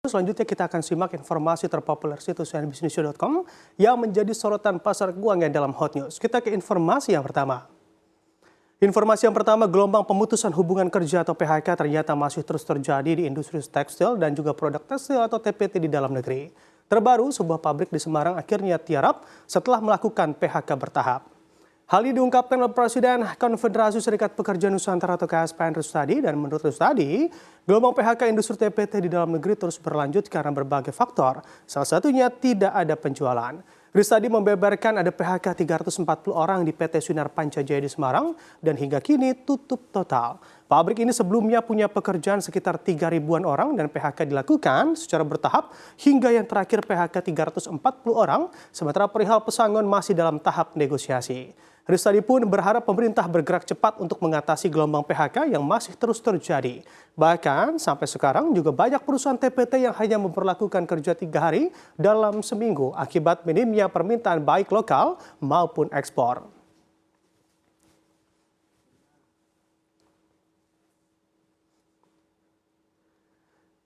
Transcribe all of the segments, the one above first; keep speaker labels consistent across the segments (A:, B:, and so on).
A: Selanjutnya kita akan simak informasi terpopuler situs cnbc.com yang menjadi sorotan pasar keuangan dalam Hot News. Kita ke informasi yang pertama. Informasi yang pertama, gelombang pemutusan hubungan kerja atau PHK ternyata masih terus terjadi di industri tekstil dan juga produk tekstil atau TPT di dalam negeri. Terbaru, sebuah pabrik di Semarang akhirnya tiarap setelah melakukan PHK bertahap. Hal ini diungkapkan oleh Presiden Konfederasi Serikat Pekerja Nusantara atau KSPN Rustadi, dan menurut Rustadi, gelombang PHK industri TPT di dalam negeri terus berlanjut karena berbagai faktor. Salah satunya tidak ada penjualan. Rustadi membeberkan ada PHK 340 orang di PT Sinar Pancajaya di Semarang dan hingga kini tutup total. Pabrik ini sebelumnya punya pekerjaan sekitar 3.000-an orang dan PHK dilakukan secara bertahap hingga yang terakhir PHK 340 orang, sementara perihal pesangon masih dalam tahap negosiasi. Rustadi pun berharap pemerintah bergerak cepat untuk mengatasi gelombang PHK yang masih terus terjadi. Bahkan sampai sekarang juga banyak perusahaan TPT yang hanya memperlakukan kerja 3 hari dalam seminggu akibat minimnya permintaan baik lokal maupun ekspor.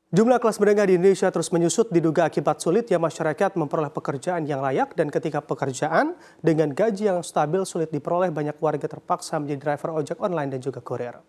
A: Jumlah kelas menengah di Indonesia terus menyusut diduga akibat sulitnya masyarakat memperoleh pekerjaan yang layak, dan ketika pekerjaan dengan gaji yang stabil sulit diperoleh, banyak warga terpaksa menjadi driver ojek online dan juga kurir.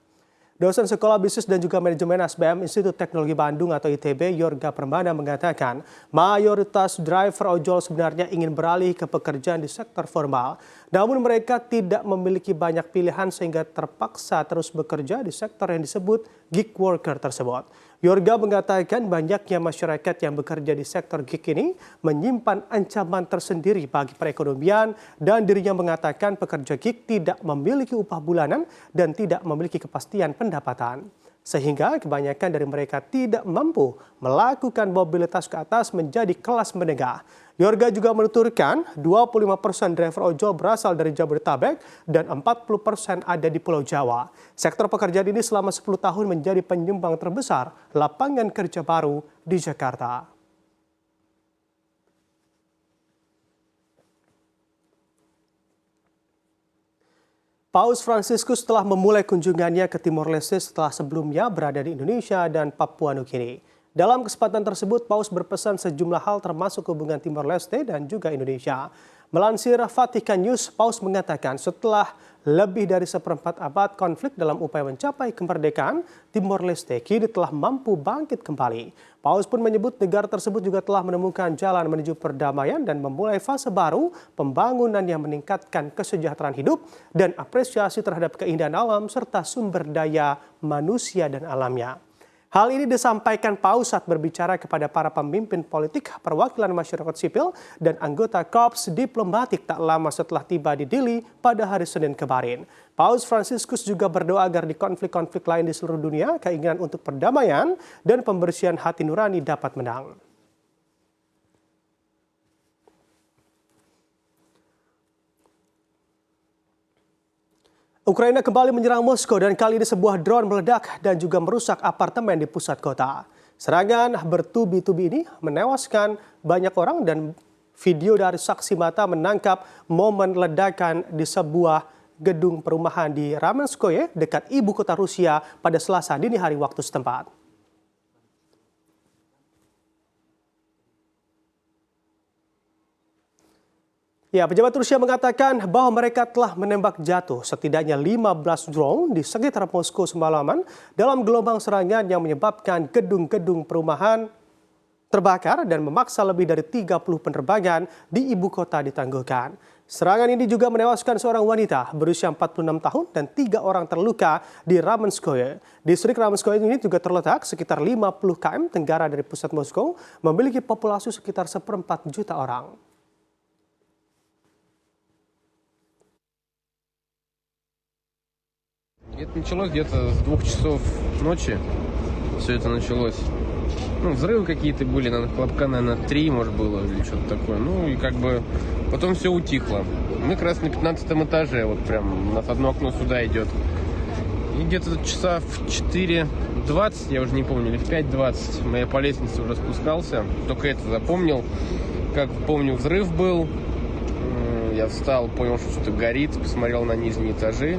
A: Dosen Sekolah Bisnis dan juga Manajemen SBM Institut Teknologi Bandung atau ITB, Yorga Permana mengatakan mayoritas driver ojol sebenarnya ingin beralih ke pekerjaan di sektor formal. Namun mereka tidak memiliki banyak pilihan sehingga terpaksa terus bekerja di sektor yang disebut gig worker tersebut. Yorga mengatakan banyaknya masyarakat yang bekerja di sektor gig ini menyimpan ancaman tersendiri bagi perekonomian, dan dirinya mengatakan pekerja gig tidak memiliki upah bulanan dan tidak memiliki kepastian pendapatan. Sehingga kebanyakan dari mereka tidak mampu melakukan mobilitas ke atas menjadi kelas menengah. Yorga juga menuturkan 25% driver ojol berasal dari Jabodetabek dan 40% ada di Pulau Jawa. Sektor pekerjaan ini selama 10 tahun menjadi penyumbang terbesar lapangan kerja baru di Jakarta. Paus Fransiskus telah memulai kunjungannya ke Timor Leste setelah sebelumnya berada di Indonesia dan Papua Nugini. Dalam kesempatan tersebut, Paus berpesan sejumlah hal termasuk hubungan Timor Leste dan juga Indonesia. Melansir Vatikan News, Paus mengatakan setelah lebih dari seperempat abad konflik dalam upaya mencapai kemerdekaan, Timor Leste kini telah mampu bangkit kembali. Paus pun menyebut negara tersebut juga telah menemukan jalan menuju perdamaian dan memulai fase baru pembangunan yang meningkatkan kesejahteraan hidup dan apresiasi terhadap keindahan alam serta sumber daya manusia dan alamnya. Hal ini disampaikan Paus saat berbicara kepada para pemimpin politik, perwakilan masyarakat sipil, dan anggota korps diplomatik tak lama setelah tiba di Dili pada hari Senin kemarin. Paus Fransiskus juga berdoa agar di konflik-konflik lain di seluruh dunia, keinginan untuk perdamaian dan pembersihan hati nurani dapat menang. Ukraina kembali menyerang Moskow dan kali ini sebuah drone meledak dan juga merusak apartemen di pusat kota. Serangan bertubi-tubi ini menewaskan banyak orang dan video dari saksi mata menangkap momen ledakan di sebuah gedung perumahan di Ramenskoye dekat ibu kota Rusia pada Selasa dini hari waktu setempat. Ya, pejabat Rusia mengatakan bahwa mereka telah menembak jatuh setidaknya 15 drone di sekitar Moskow semalaman dalam gelombang serangan yang menyebabkan gedung-gedung perumahan terbakar dan memaksa lebih dari 30 penerbangan di ibu kota ditangguhkan. Serangan ini juga menewaskan seorang wanita berusia 46 tahun dan 3 orang terluka di Ramenskoye. Distrik Ramenskoye ini juga terletak sekitar 50 km tenggara dari pusat Moskow, memiliki populasi sekitar 1,4 juta orang.
B: Это началось где-то с 2 часов ночи, все это началось. Ну, взрывы какие-то были, наверное, хлопка, наверное, 3, может, было, или что-то такое. Ну, и как бы потом все утихло. Мы как раз на 15 этаже, вот прям у нас одно окно сюда идет. И где-то часа в 4:20, я уже не помню, или в 5:20, я по лестнице уже спускался. Только это запомнил. Как помню, взрыв был. Я встал, понял, что что-то горит, посмотрел на нижние этажи.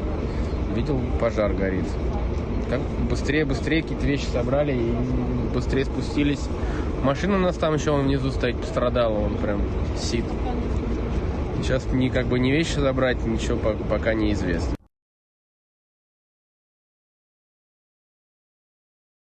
B: Видел, пожар горит. Так быстрее какие-то вещи собрали и быстрее спустились. Машина у нас там еще внизу стоит, пострадала, он прям сит. Сейчас как бы не вещи забрать, ничего пока неизвестно.